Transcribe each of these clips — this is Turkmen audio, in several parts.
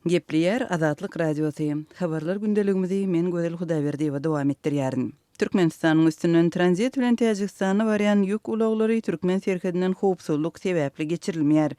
Gepliyer Azatlyk Radiosu. Habarlar gündeligimizi men Gözel Hudaýberdi we dowam etdirýärin. Türkmenistanyň üstünden tranzit bilen Täjikistana barýan ýük ulaglary Türkmen serhedinden howpsuzlyk sebäpli geçirilmeýär.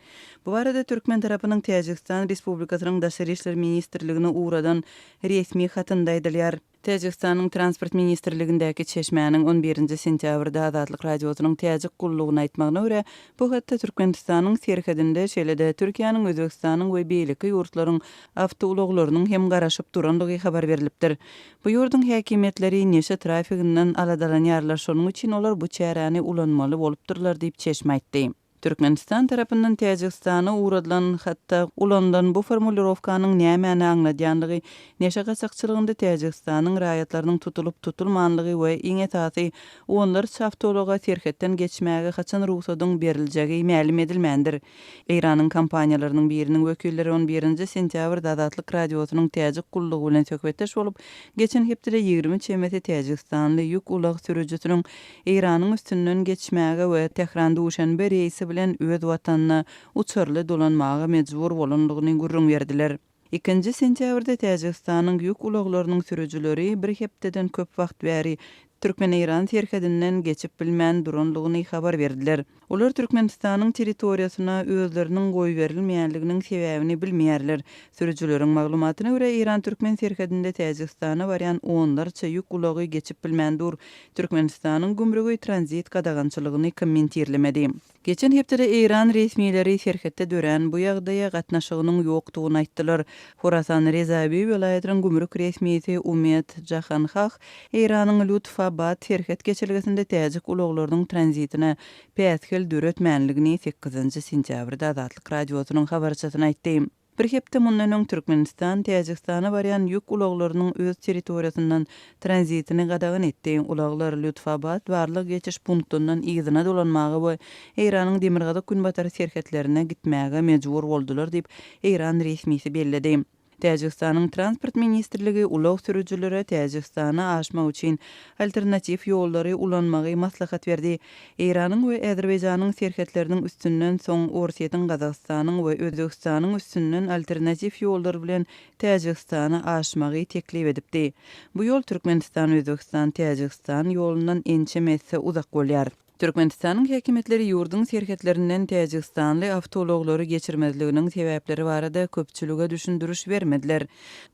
Bu barada Türkmen tarapynyň Täjikistan Respublikasynyň Daşary işler ministrligine uğradan resmi hatynda aýdylýar. Täjikistanyň transport ministrligindäki çeşmäniň 11-nji sentýabrda Azatlyk Radiosynyň Täjik gullugyny aýtmagyna görä, bu hatda Türkmenistanyň serhedinde şeýle-de Türkiýanyň, Özbekistanyň we beýleki ýurtlaryň awtouloglarynyň hem garaşyp duranlygy habar berilipdir. Bu ýurdun häkimetleri neşe trafiginden aladalanýarlar, şonuň üçin olar bu çäräni ulanmaly bolupdyrlar diýip çeşme aýtdy. Türkmenistan tarapyndan Täjikistana uğradylan hatda ulandan bu formulirovkanyň nämäni aňladýanlygy, neşe gaçakçylygynda Täjikistanyň raýatlarynyň tutulup tutulmanlygy we iň esasy onlar awtologa serhetden geçmäge haçan ruhsatyň beriljegi ma'lum edilmendir. Iranyň kompaniýalarynyň biriniň wekilleri 11-nji sentýabrda Azatlyk Radiosynyň Täjik gullugy bilen söhbetdeş bolup, geçen hepde 20 çemeti Täjikistanly ýük ulag sürüjüsiniň Iranyň üstünden geçmäge we Tehranda uşanbe reýsi bilen öz watanyna uçurly dolanmaga mejbur bolanlygyny gurrun berdiler. 2-nji sentýabrda Täjikistanyň ýük ulaglarynyň sürüjüleri bir hepdeden köp wagt bäri Türkmen-İran serhedinden geçip bilmän duranlygyny habar berdiler. Olar Türkmenistanyň territoriýasyna özleriniň goý berilmeýänliginiň sebäbini bilmeýärler. Sürüjüleriň maglumatyna görä İran-Türkmen serhedinde Täjikistana barýan onlarça ýük ulagy geçip bilmän dur. Türkmenistanyň gümrügi tranzit gadagançylygyny kommentirlemedi. Geçen hepde İran resmiýetleri serhetde dören bu ýagdaýa gatnaşygynyň ýokdugyny aýtdylar. Horasan Rezabi welaýatynyň gümrük resmiýeti Ummet Jahanhaq İranyň Lutfabad serhet geçilgesinde Täjik ulaglarynyň tranzitine päsgel döretmänligini 8-nji sentýabrda Azatlyk Radiosynyň habarçysyna aýtdy. Bir hepde mundan öň Türkmenistan Täjikistana barýan ýük ulaglarynyň öz territoriýasyndan tranzitini gadagan etdi. Ulaglar Lutfabad barlyk geçiş punktundan ýygyna dolanmagy we Iranyň demirgada günbatar serhetlerine gitmäge mejbur boldular diýip İran resmiýeti belledi. Täjikistanyň transport ministrligi ulag sürüjülere Täjikistana aşmak üçin alternativ ýollary ulanmagy maslahat berdi. Iranyň we Azerbaýjanyň serhetleriniň üstünden soň Orsiýetiň, Gazagstanyň we Özbekistanyň üstünden alternativ ýollar bilen Täjikistana aşmagy teklip edipdi. Bu ýol Türkmenistan, Özbekistan, Täjikistan ýolundan ençe uzak bolýar. Türkmenistanyň häkimetleri ýurdun serhetlerinden Täjikistanly awtologlary geçirmezliginiň sebäpleri barada köpçülüge düşündürüş bermediler.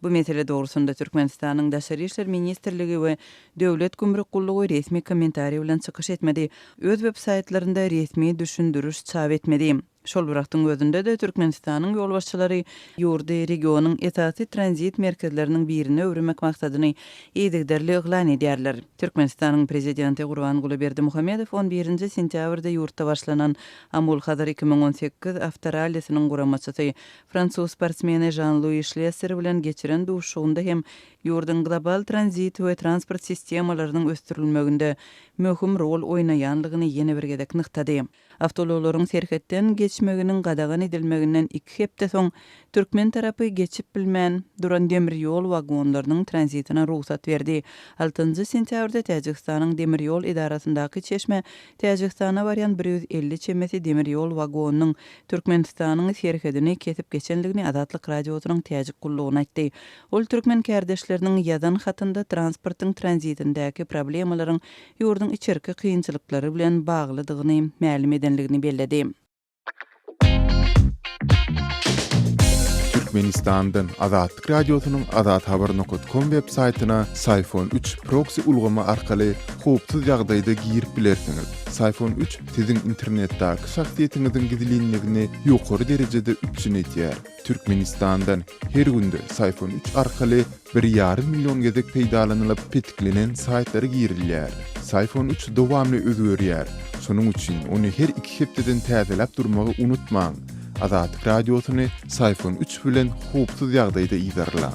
Bu mesele dogrusynda Türkmenistanyň Daşary işler ministrligi we Döwlet gümrük gullugy resmi kommentariýa bilen çykyş etmedi. Öz web saytlarynda resmi düşündürüş çap etmedi. Şol wagtyň özünde de Türkmenistanyň ýolbaşçylary ýurdy regionyň esasy tranzit merkezleriniň birine öwürmek maksadyny ýetigderli eglan edýärler. Türkmenistanyň prezidenti Gurbanguly Berdimuhammedow 11-nji sentýabrda ýurtda başlanan Amul Hadar 2018 awtoralysynyň guramaçysy Fransuz sportsmeni Jean-Louis Schlesser bilen geçiren duşugynda hem ýurdun global tranzit we transport sistemalarynyň östürilmeginde möhüm rol oýnaýanlygyny ýene bir gedek nyktady. Awtoloklaryň serhetden geçmeginiň gadagan edilmeginden 2 hepde soň Türkmen tarapy geçip bilmän duran demir ýol wagonlarynyň tranzitine ruhsat berdi. 6-njy sentýabrda Täjikistanyň demir ýol idarasyndaky çeşme Täjikistana barýan 150 çemeti demir ýol wagonunyň Türkmenistanyň serhedini kesip geçenligini Azatlyk Radiosynyň Täjik gullugyna aýtdy. Ol türkmen kärdäşleriniň ýazan hatynda transportyň tranzitindäki problemalaryň ýurdun içerki kynçylyklary bilen baglydygyny ma'lum edenligini belledi. Türkmenistan'dan Azatlyk Radiosynyň azathabar.com web saytyna Sayfon 3 proxy ulgama arkaly howpsuz ýagdaýda girip bilersiňiz. Sayfon 3 siziň internetdäki şahsiýetiňiziň gizlinligini ýokary derejede üçünetýär. Türkmenistan'dan her günde Sayfon 3 arkaly 1,5 million gezek peýdalanylyp petiklenen saytlary girilýär. Sayfon 3 dowamly özgörýär. Şonuň üçin ony her 2 hepdeden täzeläp durmagy unutmaň. Azatlyk Radiosyny Sayfon 3 bilen howpsuz ýagdaýda ýygarla.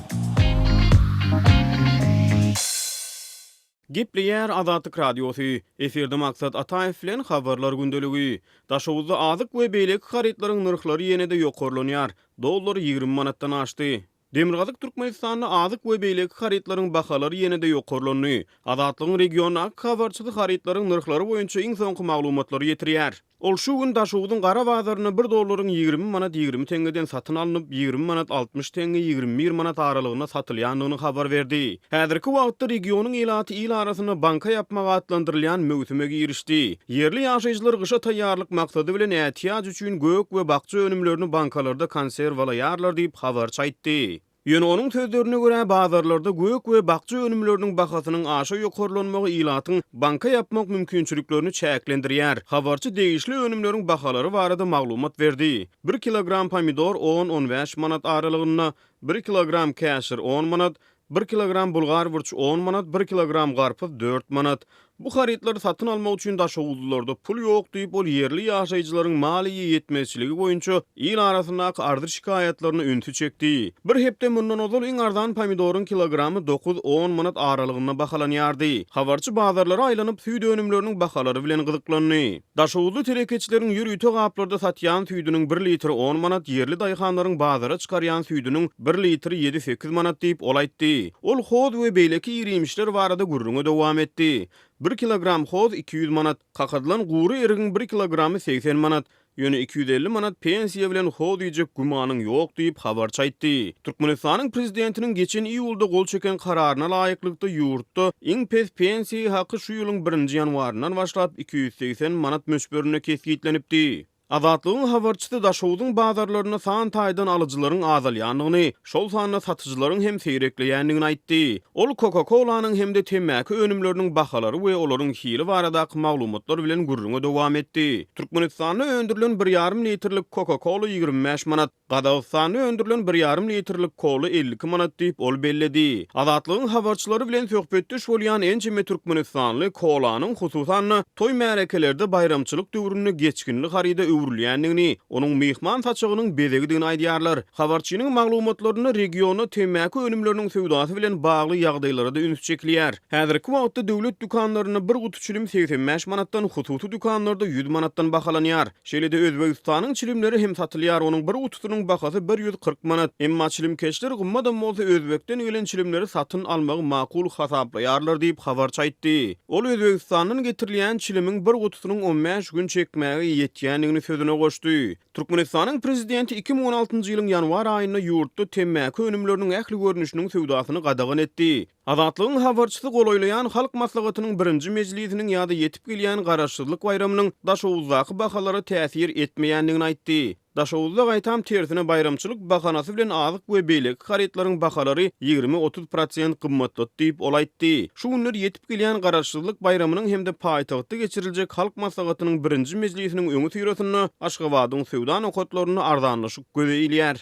Gepliyer Azatlyk Radiosu, eferde maksat Ataýew bilen habarlar gündeligi. Daşowuzda azyk we beýleki haritlaryň nyrhlary ýene-de ýokarlanýar. Dollar 20 manatdan aşdy. Demirgazyk Türkmenistanyna azyk we beýleki haritlaryň bahalary ýene-de ýokarlandy. Azatlygyň regiona habarçylyk haritlaryň narhlary boýunça iň soňky maglumatlary ýetirýär. Ol şu gün daşowudyň gara bazaryna $1 20 manat 20 tengeden satyn alınıp 20 manat 60 tenge 21 manat aralygyna satylýanlygyny habar berdi. Häzirki wagtda regionyň ilaty il arasyna banka ýapmaga atlandyrylýan möwsüme girişdi. Yerli ýaşaýjylar gysha taýýarlyk maksady bilen ähtiýaç üçin gök we bakça önümlerini bankalarda konserwalaýarlar diýip habar çaýtdy. Ýöne onuň sözlerine görä bazarlarda gök we bakça önümleriniň bahasynyň aşa ýokarlanmagy ilatyň banka ýapmak mümkinçiliklerini çäklendirýär. Habarçy degişli önümleriň bahalary barada maglumat berdi. 1 kilogram pomidor 10-15 manat aralygyna, 1 kilogram käşir 10 manat, 1 kilogram bulgar wurç 10 manat, 1 kilogram garpyz 4 manat. Bu haritleri satın almak üçin daşowuzlarda pul ýok diýip ol yerli ýaşaýjylaryň maliýe ýetmezçiligi boýunça il arasyndaky ardyr şikaýatlaryny üntü çekdi. Bir hepde mundan ozal iň ardan pomidoryň kilogramy 9-10 manat aralygyna bahalanýardy. Habarçy bazarlara aýlanyp süýd önümleriniň bahalary bilen gyzyklandy. Daşowuzly terekeçileriň ýürüýte gaplarda satýan süýdüniň 1 litri 10 manat, yerli daýhanlaryň bazara çykarýan süýdüniň 1 litri 7-8 manat diýip ol aýtdy. Ol hod we beýleki ýerimişler barada gurruna dowam etdi. 1 kilogram hoz 200 manat, kakadylan guru erigiň 1 kilogramy 80 manat, ýöne 250 manat pensiýa bilen hoz diýjek gumanyň ýok diýip habar çaýtdy. Türkmenistanyň prezidentiniň geçen iýulda gol çeken kararyna laýyklykda ýurtda iň pes pensiýa haky şu ýylyň 1-nji ýanwarynyň başlap 280 manat möçberine kesgitlenipdi. Azatlygyň habarçysy daşowudyň bazarlaryna san taýdan alyjylaryň azalýanlygyny, şol sanyna satyjylaryň hem seýreklýänligini aýtdy. Ol Coca-Colanyň hemde temäki önümleriniň bahalary we olaryň hili baradaky maglumatlar bilen gurruna dowam etdi. Türkmenistanda öndürilen 1,5 litrlik Coca-Cola 25 manat, Gazagystanda öndürilen 1,5 litrlik kola 52 manat diýip ol belledi. Azatlygyň habarçylary bilen söhbetdeş bolýan ençeme Türkmenistanly kolanyň hususan toy märekelerde bayramçylyk döwrüne geçkinlik harida öwrülýändigini, onuň mehman saçygynyň bezegdigini aýdýarlar. Habarçynyň maglumatlaryna regiona temäki önümleriniň söwdasy bilen bagly ýagdaýlara da üns çekilýär. Häzirki wagtda döwlet dükanlaryna bir gutu çilim 85 manatdan, hususy dükanlarda 100 manatdan bahalanýar. Şeýle-de Özbegistanyň çilimleri hem satylýar, onuň bir gutusynyň bahasy 140 manat. Emma çilim keşler gymmadan bolsa Özbekden gelen çilimleri satyn almagy makul hasaplaýarlar diýip habar çaýtdy. Ol Özbegistanyň getirilýän çilimiň bir gutusynyň 15 gün çekmäge ýetýändigini sözüne goşdy. Türkmenistanyň prezidenti 2016-njy ýylyň ýanwar aýyna ýurtda temäki önümleriniň ähli görnüşiniň söwdasyny gadagan etdi. Azatlygyň habarçysy golaýlaýan halk maslahatynyň 1-nji mejlisiniň ýa-da ýetip gelýän garaşdyrlyk bayramynyň daşowuzdaky bahalary täsir etmeýändigini aýtdy. Daşowuzda gaýtam tersine bayramçylyk bahanasy bilen azyk we beýleki haritlaryň bahalary 20-30% gymmatlat diýip ol aýtdy. Şu günler ýetip gelýän garaşdyrlyk bayramynyň hemde paýtagtda geçiriljek halk maslahatynyň 1-nji mejlisiniň öňü tyrasyny Aşgabatyň sowda nokatlaryny arzanlaşyp gözeýilýär.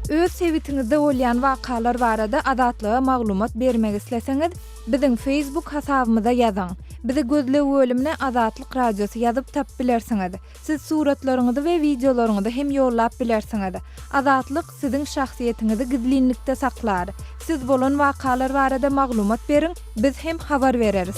Öz sebitiňizde bolýan wakalar barada adatlyga maglumat bermek isleseňiz, biziň Facebook hasabymyza ýazyň. Bizi gözle bölümine Azatlyk Radiosu ýazyp tap bilersiňiz. Siz suratlaryňyzy we videolaryňyzy hem ýollap bilersiňiz. Azatlyk siziň şahsiýetiniňizi gizlinlikde saklar. Siz bolan wakalar barada maglumat beriň, biz hem habar bereriz.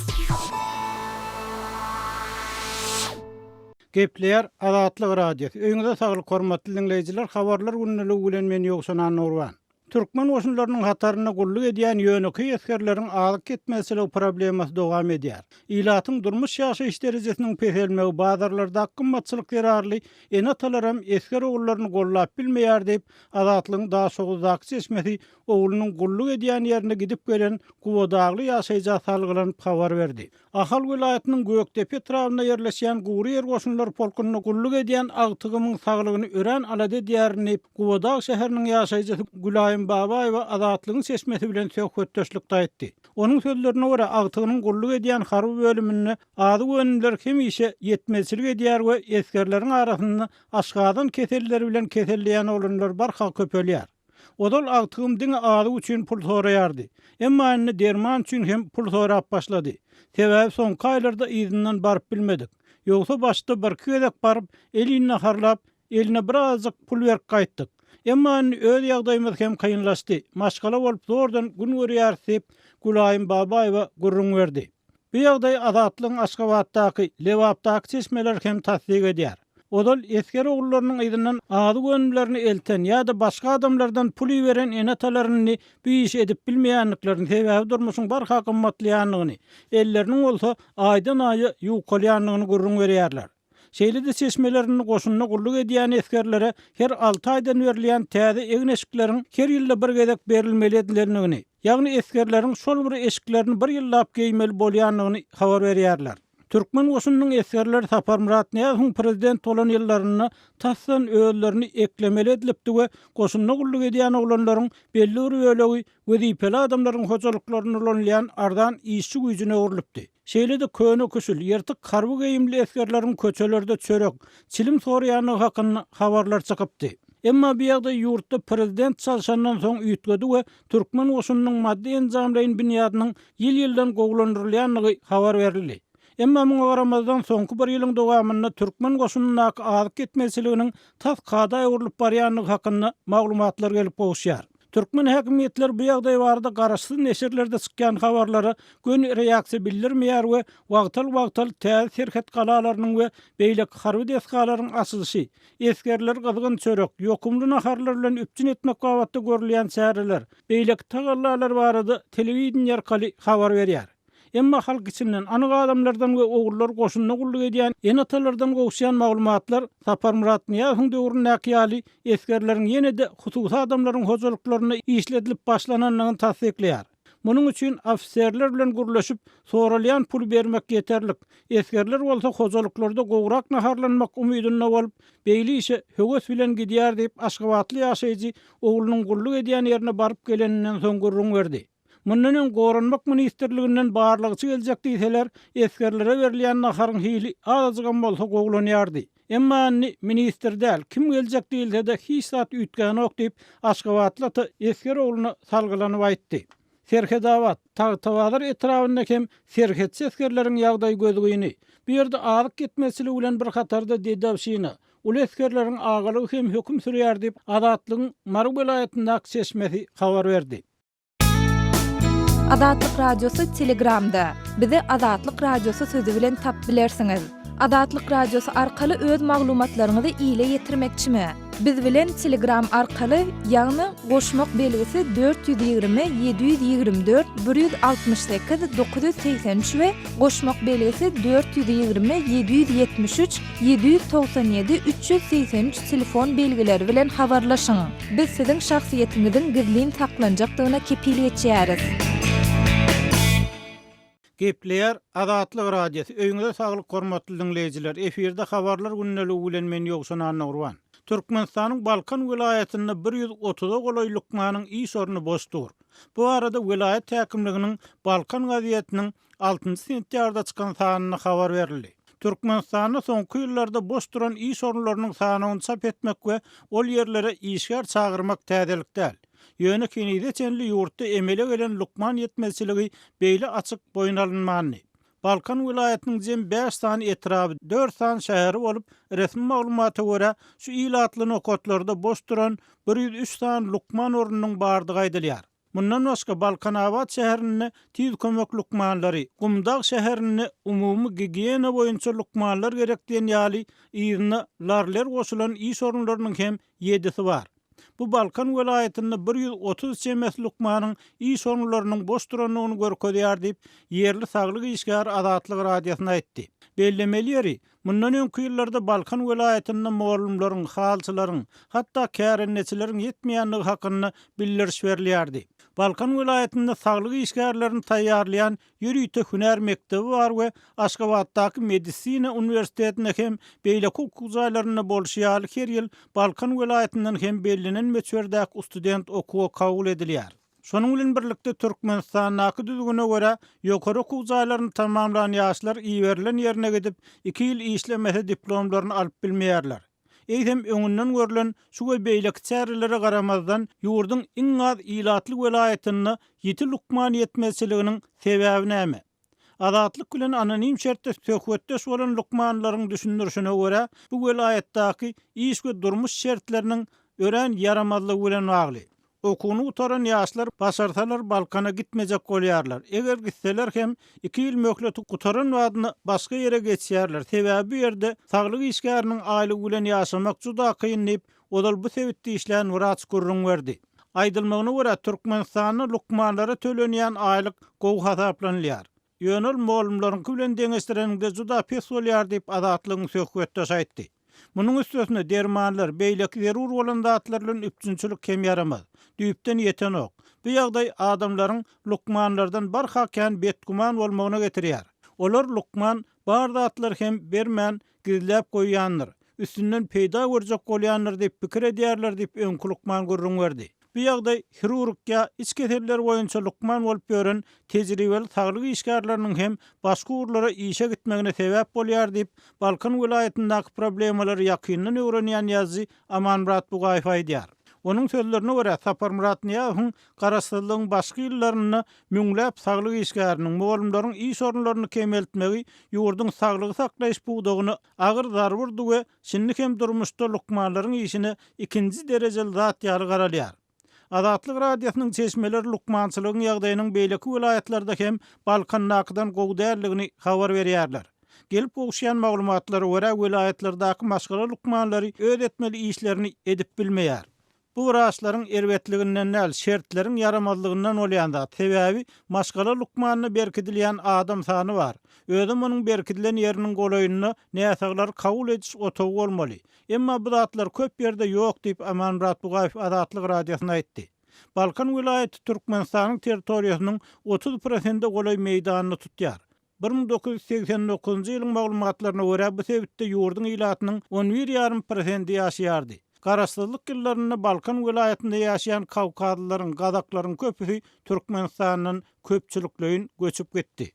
Gepleýär Azatlyk Radiosu. Öňüňizde saglyk hormatly dinleýijiler, habarlar günnälik bilen men ýoksanan Nurwan. Türkmen oşunlarynyň hataryna gulluk edýän ýöneki eskerleriň alyp ketmesini problemasy dowam edýär. Ilatyň durmuş ýaşaýyş derejesiniň peselmegi bazarlarda kymmatçylyk ýararly enatalaram esker ogullaryny gollap bilmeýär diýip Azatlygyň daşowuzdaky seçmesi oğlunyň gulluk edýän ýerine gidip gelen Guwodagly ýaşaýjy salgylanyp habar berdi. Ahal vilayatynyň Göktepe trawyna ýerleşýän Guriýer goşunlar polkuny gulluk edýän agtygymyň saglygyny ören alady diýärini Guwodag şäheriniň ýaşaýjysy Gülaýym Babaýewa Azatlygyň seçmesi bilen söhbetdeşlikde aýtdy. Onuň sözlerine görä agtygynyň gulluk edýän harby bölümini ady gönüller hemişe ýetmezçilik edýär we eskerleriň arasynda aşgadan keselleri bilen kesellýän olanlar barha köpelýär. Odal agtygym diňe ady üçin pul soraýardy. Emma indi derman üçin hem pul sorap başlady. Sebäbi soňky aýlarda izinden baryp bilmedik. Ýogsa başda bir kedek baryp elini harlap, eline birazjyk pul berip gaýtdyk. Emma öz ýagdaýymyz hem kynlaşdy. Maşgala bolup zordan gün görýärsiň Gülaýym Babaýewa gurrun berdi. Bu ýagdaý Azatlygyň Aşgabatdaky, Lewapdaky seçmeler hem tasdik edýär. Odal esker oğullarının aydından adı gönüllerini elten ya da başka adamlardan puli veren enatalarini bir iş edip bilmeyenliklerini sebebi durmuşun barha kımmatlayanlığını, ellerinin olsa aydan ayı yuqalayanlığını gurrun veriyarlar. Şeýlede seçmelerini goşunna gulluk edýän eskerlere her 6 aýdan berilýän täze egin eşiklerin her ýylda bir gezek berilmeli edilenligini, ýagny eskerlerin şol bir eşiklerini bir ýyllap geýmeli bolýanlygyny habar berýärler. Türkmen goşunynyň eskerleri Sapar Murat Niýazowyň prezident bolan ýyllaryna tassan öýlerini eklemeli edilipdi we goşunna gulluk edýän oglanlaryň belli bir bölegi wezipeli adamlaryň hojalyklaryny ulanýan ardan işçi güýjüne öwrilipdi. Şeýlede köne kösül, ýertik garby geýimli eskerleriň köçelerde çörek, çilim sorýany hakyny habarlar çykypdy. Emma bu ýagdaý ýurtda prezident çalşandan soň üýtgedi we Türkmen goşunynyň maddi enzamlaryň binýadynyň ýyl-ýyldan gowlandyrylýanlygy habar berildi. Emma muňa garamazdan soňky bir ýylyň dowamynda Türkmen goşunynyň azyp ketmesiliginiň tas kada öwrülip barýanlygy hakynda maglumatlar gelip gowşýar. Türkmen häkimetleri bu ýagdaý barada garaşsyz neşirlerde çykýan habarlara gön reaksiýa bildirmeýär we wagtal täze serhet galalarynyň we beýlek harby deskalaryň açylyşy, eskerler gyzgyn çörek, ýokumly naharlar bilen üpçün etmek gabatda görülýän şäherler, beýlek tagallalar barada telewizion ýarkaly habar berýär. Emma halk içinden anyk adamlardan we ogullar goşunna gulluk edýän enatalardan gowşýan maglumatlar Sapar Murat Niýazowyň döwründäki ýaly eskerleriň ýene-de hususy adamlaryň hojalyklaryna işledilip başlananlygyny tasdikleýär. Munyň üçin ofiserler bilen gurlaşyp soralýan pul bermek ýeterlik. Eskerler bolsa hojalyklarda gowrak naharlanmak umydyna bolup, beýli işe höwes bilen gidýär diýip Aşgabatly ýaşaýjy ogulunyň gulluk edýän ýerine baryp geleninden soň gurrun berdi. Mundan öň Goranmak ministrliginden barlygçy geljek diýseler, eskerlere berilýän naharyň hili azajygan bolsa gowlanýardy. Emma minister däl, kim geljek diýilse de hiç zat üýtgeni ok diýip Aşgabatly esker ogluny salgylanyp aýtdy. Serhedawat, Tagtawalar etrafynda hem serhetçi eskerleriň ýagdaý gözüňi, bu ýerde azyp ketmesili bilen bir hatarda dedawşyna, ul eskerleriň agalygy hem höküm sürýär diýip Azatlygyň Marw vilayatyndaky seçmesi habar berdi. Azatlyk radiosu Telegramda. Bizi Azatlyk radiosu sözü bilen tap bilersiňiz. Azatlyk radiosu arkaly öz maglumatlaryňyzy ýyla ýetirmekçimi? Biz bilen Telegram arkaly ýagny goşmak belgisi 420 724 168 983 we goşmak belgisi 420 773 797 383 telefon belgileri bilen habarlaşyň. Biz siziň şahsiýetiňiziň gizlin saklanjakdygyna kepillik etýäris. Gepleýär Azatlyk radiosu. Öýüňizde saglyk hormatly dinleýijiler. Efirde habarlar günneligi bilen men ýokşan Nurwan. Türkmenistanyň Balkan vilayatyny 130 goloy lukmanyň iş sorunu boşdur. Bu arada vilayat häkimliginiň Balkan gaziýetiniň 6-njy sentýarda çykan sanyny habar berildi. Türkmenistanyň soňky ýyllarda boş duran iş sorunlarynyň sanyny çap etmek we ol ýerlere işgär çagyrmak täzelik däl. Ýöne kenide çenli ýurtda emele gelen lukman ýetmezçiligi beýle açyk boýnalynmany. Balkan vilayatynyň jem 5 sany etrapy 4 sany şäheri bolup, resmi maglumata görä şu ilatly nokatlarda boş duran 103 sany lukman ornunyň bardygy aýdylýar. Mundan başga Balkanabad şäherini tiz kömek lukmanlary, Gumdag şäherini umumy gigiýena boýunça lukmanlar gerek diýen ýaly ýygyna larlar goşulan iş sorunlarynyň hem 7-si bar. Bu Balkan vilayatyny 130 çemes lukmanyň iş sorunlarynyň boş duranyny görkezýär diýip ýerli saglyk işgär Azatlyk radiosyna aýtdy. Bellemeli ýeri, mundan öňki ýyllarda Balkan vilayatyny mollumlaryň, halçylaryň, hatda kärenneçileriň ýetmeýänligi hakynda bildiriş berilýärdi. Balkan vilayatyny saglyk işgärlerini taýýarlayan ýürüýte hüner mektebi bar we Aşgabatdaky medisina universitetine hem beýle hukuk zaýlaryna bolşýaly her ýyl Balkan vilayatyndan hem bellinen meçherdäki student okuwa kabul edilýär. Şonuň bilen birlikde Türkmenistanyň düzgüne görä ýokary hukuk zaýlaryny tamamlanan ýaşlar iýerilen ýerine gidip 2 ýyl işlemese diplomlaryny alyp bilmeýärler. Eýdem öňünden görülen şu we beýlek çärelere garamazdan ýurdun iň az ilatly welaýatyny 7 lukman ýetmezçiliginiň sebebi näme? Azatlyk bilen anonim şertde söhbetdeş bolan lukmanlaryň düşündirişine görä bu welaýatdaky iş we durmuş şertleriniň ören yaramazlygy bilen bagly. Okuny utaran ýaşlar başarsalar Balkana gitmejek bolýarlar. Eger gitseler hem 2 ýyl möhleti gutaran wadyny başga ýere geçýärler. Sebäbi bu ýerde saglyk işgäriniň aýly bilen ýaşamak juda kyn diýip, odal bu sebitde işlän wraç gurrun berdi. Aýdylmagyna görä Türkmenistanyň lukmanlara tölenýän aýlyk gowy hasaplanýar. Ýönül molumlaryň bilen deňeşdireninde juda pes bolýar diýip adatlygyň söhbetde aýtdy. Munyň üstüne dermanlar beýleki zerur bolan zatlar bilen üpçünçilik kem yaramaz. Düýpden ýeten ok. Bu ýagdaý adamlaryň lukmanlardan barhakän betguman bolmagyna getirýär. Olar lukman bar zatlar hem bermän gizläp goýýandyr. Üstünden peýda görjek bolýandyr diýip pikir edýärler diýip öňkü lukman gurrun berdi. Bu ýagdaý hirurgya iç keserler boýunça lukman bolup ýören tejribeli saglyk işgärleriniň hem başga urlara işe gitmegine sebäp bolýar diýip Balkan vilayatynyň problemalary ýakyndan öwrenýän ýazgy Amanmurat Bugaýew aýdýar. Onun sözlerine göre Sapar Murat Niýazowyň garaşdyrlygyň başga ýyllaryny müňläp saglyk işgäriniň molumlaryň iş orunlaryny kemeltmegi ýurdun saglygy saklaýyş buğdagyny agyr zarbyr duwe şinlik hem durmuşda lukmanlaryň işini ikinji derejeli zat ýaly garalýar. Adatlyk radiosynyň çeşmeleri lukmançylygyň ýagdaýynyň beýleki vilayatlarda hem Balkan nakydan gowdärligini habar berýärler. Gelip gowşýan maglumatlary görä vilayatlardaky maşgala lukmanlary öz etmeli işlerini edip bilmeýär. Bu wraçlaryň erbetliginden näl şertleriň yaramazlygyndan bolýanda sebäbi maşgala lukmanyny berkidilýän adam sany bar. Özüm onuň berkidilen ýeriniň golaýyny näsaglar kabul ediş otow bolmaly. Emma bu zatlar köp ýerde ýok diýip Amanmurat Bugaýew adatlyk radiosyna aýtdy. Balkan vilayaty Türkmenistanyň territoriýasynyň 30% golay meýdanyny tutýar. 1989-njy ýylyň maglumatlaryna görä bu sebitde ýurdun ilatynyň 11,5% ýaşaýardy. Garaşdyrlyk ýyllaryny Balkan vilayatynda ýaşaýan Kawkazlylaryň, Gazaklaryň köpüsi Türkmenistanyň köpçülikleýin göçüp gitdi.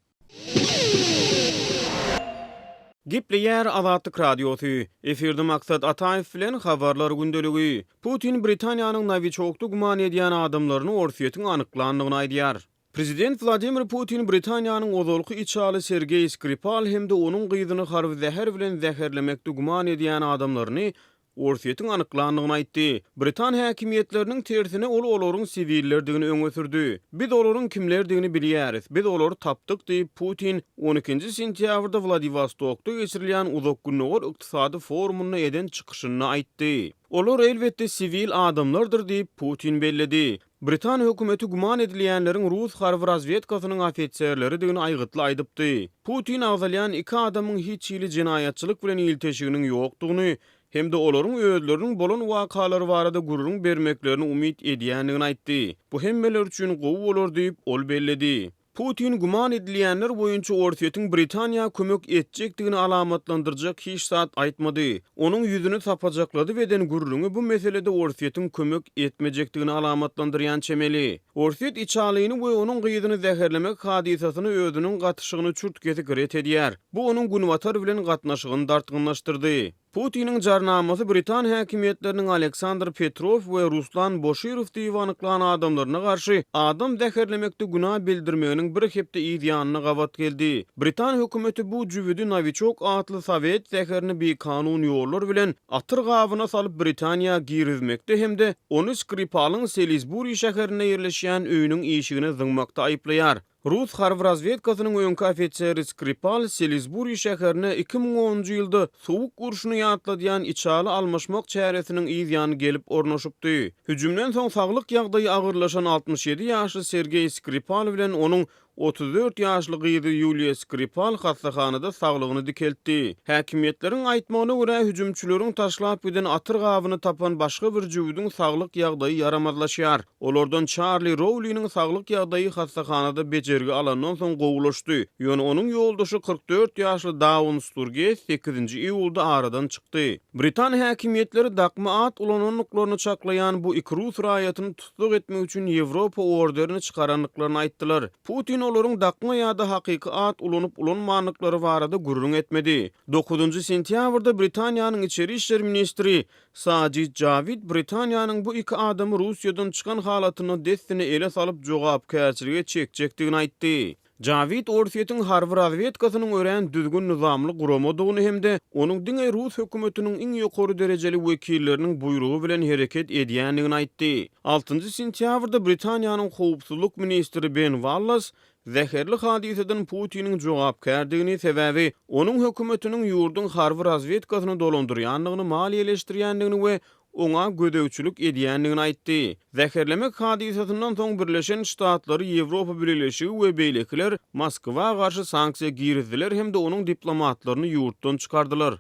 Gipleyer Azatlyk Radiosy. Eferde maksat Ataýew bilen habarlar gündeligi. Putin Britaniýanyň Novichokda guman edýän adamlaryny orsiýetiň anyklandygyny aýdýar. Prezident Vladimir Putin Britaniýanyň ozalky içaly Sergey Skripal hemde onuň gyzyny harby zäher bilen zäherlemekde guman edýän adamlaryny orsiýetiň anyklandygyny aýtdy. Britan häkimiýetleriniň tersine olaryň sivillerdigini öňe sürdi. Biz olaryň kimlerdigini bilýäris. Biz olary tapdyk diýip Putin 12-nji sentýabrda Vladivostokda geçirilýän uzak günler ykdysady forumuny eden çykyşyny aýtdy. Olar elbetde sivil adamlardyr diýip Putin belledi. Britan hökümeti guman edilýänleriň Rus harby razvedkasynyň ofitserleridigini aýgytly aýdypdy. Putin agzalýan 2 adamyň hiç ýyly jinaýatçylyk bilen ilteşiginiň ýokdugyny hem de olaryň özleriniň bolan wakalary barada gurrun bermeklerini umyt edýändigini aýtdy. Bu hemmeler üçin gowy bolar diýip ol belledi. Putin guman edilýänler boýunça orsiýetiň Britaniýa kömek etjekdigini alamatlandyrjak hiç zat aýtmady. Onuň ýüzüni sapajaklady we den gurruny bu meselede orsiýetiň kömek etmejekdigini alamatlandyrýan çemeli. Orsiýet içalygyny we onuň gyýdyny zäherlemek hadisasyny özüniň gatyşygyny çürtkesi gret edýär. Bu onuň günwatar bilen gatnaşygyny dartgynlaşdyrdy. Putinin jarnamasy Britan häkimiýetleriniň Aleksandr Petrov we Ruslan Boşirov diýip anyklanan adamlaryna garşy adam zäherlemekde günah bildirmeginiň bir hepde ýanyna gabat geldi. Britan hökümeti bu jüwüdi Novichok atly Sowet zäherini bir kanun ýollar bilen atyr gabyna salyp Britaniýa girizmekde hemde onu Skripal'yň Salisbury şäherine ýerleşýän öýüniň işigini zyňmakda aýplaýar. Rus harby razvedkasynyň öňkü ofitseri Skripal Salisbury şäherine 2010-njy ýylda sowuk urşuny ýatladýan içaly almaşmak çäresiniň ýany gelip ornaşypdy. Hüjümden soň saglyk ýagdaýy agyrlaşan 67 ýaşly Sergey Skripal bilen onuň 34 ýaşly gyzy Yulia Skripal hastahanada saglygyny dikeltdi. Häkimiýetleriň aýtmagyna görä hüjümçüleriň taşlap giden atyr gabyny tapan başga bir jüwüdiň saglyk ýagdaýy yaramazlaşýar. Olardan Charlie Rowley'niň saglyk ýagdaýy hastahanada bejergi alandan soň gowulaşdy. Ýöne onuň ýoldaşy 44 ýaşly Dawn Sturges 8-nji iýulda aradan çykdy. Britan häkimiýetleri dakma at ulananlyklaryny çaklaýan bu iki Rus raýatyny tutuk etmek üçin Ýewropa orderini çykaranlyklaryny aýtdylar. Putin olaryň dakma ýa-da hakyky at ulanyp ulanmanlyklary barada gurrun etmedi. 9-njy sentýabrda Britaniýanyň içeri işler ministri Sajid Javid Britaniýanyň bu iki adamy Russiýadan çykan halatyny destine ele salyp jogap kärçilige çekjekdigini aýtdy. Javid Orsiyetin Harvard razvedkasynyň ören düzgün nizamly guramadygyny hemde onuň diňe Rus hökümetiniň iň ýokary derejeli wekilleriniň buýrugy bilen hereket edýändigini aýtdy. 6-njy sentýabrda Britaniýanyň howpsuzlyk ministri Ben Wallace zäherli hadiseden Putiniň jogapkärdigini sebäbi onuň hökümetiniň ýurdun Harvard razvedkasyny dolandyrýandygyny maliýeleşdirýändigini we ona gödäwçilik edýändigini aýtdy. Zäherlemek hadisasynyň soň Birleşen Ştatlary, Ýewropa Birleşigi we beýlekler Moskwa garşy sanksiýa girdiler hemde onuň diplomatlaryny ýurtdan çykardylar.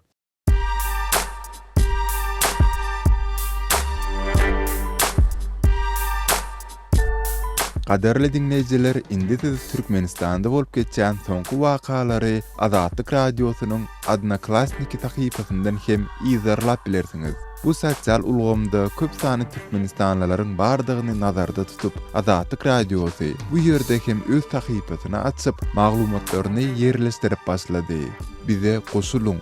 Qadarly dinleyijiler, indi siz Türkmenistanda bolup geçýän soňky wakalary Azatlyk radiosynyň Odnoklassniki sahypasyndan hem izarlap bilersiňiz. Bu sosial ulgamda köp sany Türkmenistanlylaryň bardygyny nazarda tutup, Azatlyk radiosy bu ýerde hem öz sahypasyny açyp, maglumatlaryny ýerleşdirip başlady. Bize goşuluň.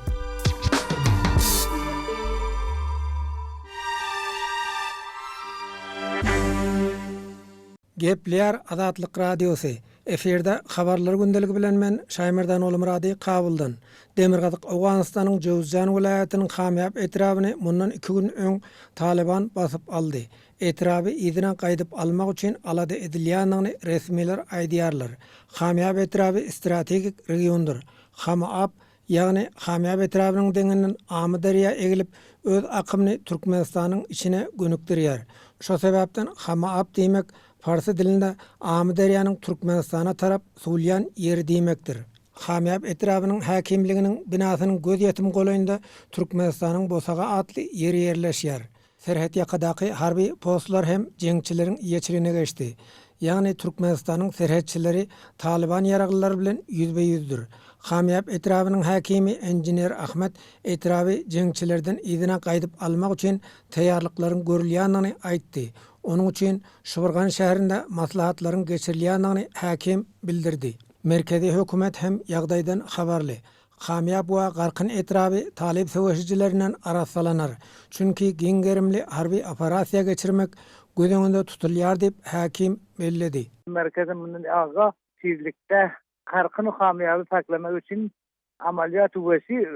Gepler Azatlyk radiosu. Eferde habarlar gündeligi bilen men Şaýmyrdan Olmurady kabuldan. Demirgazyk Awganystanyň Jowzjan welaýatynyň Hamyap etrabyny mundan 2 gün öň Taliban basyp aldy. Etraby ýerine gaýdyp almak üçin alada edilýändigini resmiler aýdýarlar. Hamyap etraby strategik regiondur. Hamyap ýagny Hamyap etrabynyň deňinden Amy darya egilip öz akymyny Türkmenistanyň içine gönükdirýär. Şo sebäpden Hamyap diýmek Farsy dilinde Amy daryanyň Türkmenistana tarap sulyan ýeri diýmekdir. Hamyap etrabynyň häkimliginiň binasynyň göz ýetim golaýynda Türkmenistanyň Bosaga atly ýeri ýerleşýär. Serhat ýakadaky harby postlar hem jeňçileriň ýeçiline geçdi. Ýagny Türkmenistanyň serhatçyları Taliban ýaraglylary bilen ýüzbe-ýüzdür. Hamyap etrabynyň häkimi Engineer Ahmet etraby jeňçilerden ýerine gaýdyp almak üçin taýýarlyklaryň görülýändigini aýtdy. Onun üçin Şuburgan şäherinde maslahatlaryň geçirilýändigini häkim bildirdi. Merkezi hökümet hem ýagdaýdan habarly. Hamyap we Garkyn etraby talip söwüşçilerinden arasalanar. Çünki giňgerimli harby operasiýa geçirmek göz tutulýar diýip häkim bellidi. Merkezin bundan aga tezlikte Garkyn Hamyapy saklamak üçin amaliyat wesi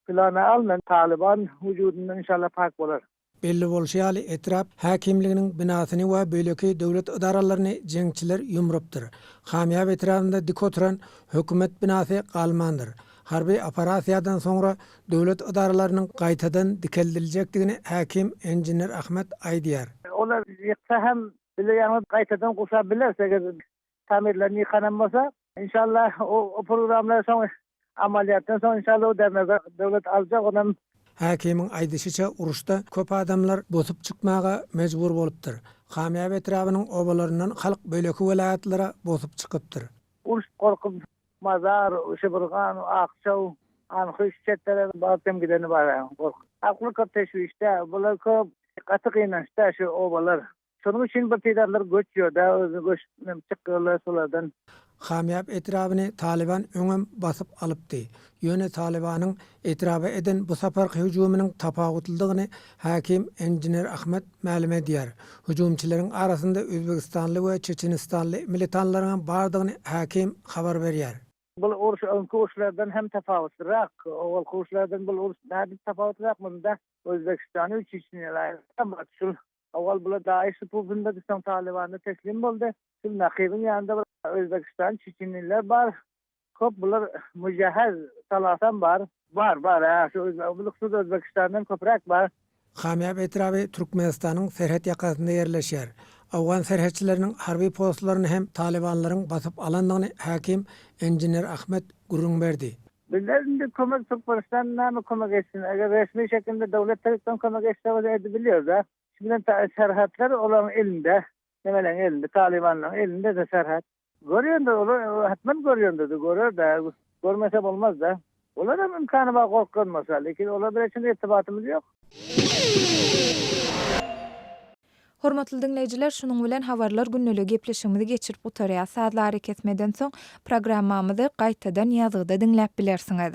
plana alınan Taliban wujudundan inşallah pak bolar. Belli bolşaly etrap häkimliginiň binasyny we beýleki döwlet idaralaryny jeňçiler ýumrupdyr. Hamyap etrapynda dik oturan hökümet binasy galmandyr. Harby operasiýadan soňra döwlet idaralarynyň gaýtadan dikeldiriljekdigini häkim Engineer Ahmet aýdýar. Olar ýyksa hem bile ýa-da gaýtadan guşa bilerse, tamirlerini ýykanamasa, inşallah o programlar soň amaliyatdan soň inşallah o derneğe döwlet aljak onam. Häkimiň aýdyşyça uruşda köp adamlar bosup çykmaga mejbur bolupdyr. Hamyap etrabynyň obalaryndan halk beýleki welaýatlara bosup çykypdyr. Uruş korkup Mazar, Şeburgan, Akçaw, Anhyş çetlere bartem gideni bar. Akly köp teşwişde, bular köp gaty gynançda şu obalar. Şonuň üçin bir teýdarlar göçýär da, özü göçüp çykýarlar solardan. Hamyap etrabyny Taliban öňem basyp alypdy. Ýöne Talibanyň etraba eden bu saparky hüjumynyň tapawutlygyny häkim Engineer Ahmet ma'lum edýär. Hüjumçylaryň arasynda Özbekistanly we Çeçenistanly militanlaryň bardygyny häkim habar berýär. Bu uruş öňkü hem tafawutlyrak, ol kuruşlardan bu uruş näde tafawutlyrak munda Özbekistany we Çeçeniýaly amaçul awal bula daýy şupunda diýsem Talibanyna teslim boldy. Şol nakybyň ýanynda Özbekistan, Çeçeniler bar. Köp bular müjahez talasan bar. Bar. Şu Özbekistandan köprek bar. Hamyap etrapy Türkmenistanyň serhat ýakasynda ýerleşýär. Awgan serhatçylarynyň harby postlaryny hem Talibanlaryň basyp alandygyny häkim Engineer Ahmet gurrun berdi. Bizler kömek Türkmenistan'dan kömek etsin. Eğer resmi şekilde devlet tarafından kömek edebiliyoruz da. Şimdi serhatlar olan elinde. Nemelen elinde, Taliban'ın elinde de serhat. Görüyordu, hatman görüyor da, görmese olmaz da. Olar da imkanı var korkulmasa, lakin olar bir için irtibatımız yok. Hormatly dinleyijiler, şunun bilen habarlar günneligi gepleşigimizi geçirip utarýar. Saatlar kesmeden soň programmamyzy gaýtadan ýazgyda dinläp bilersiňiz.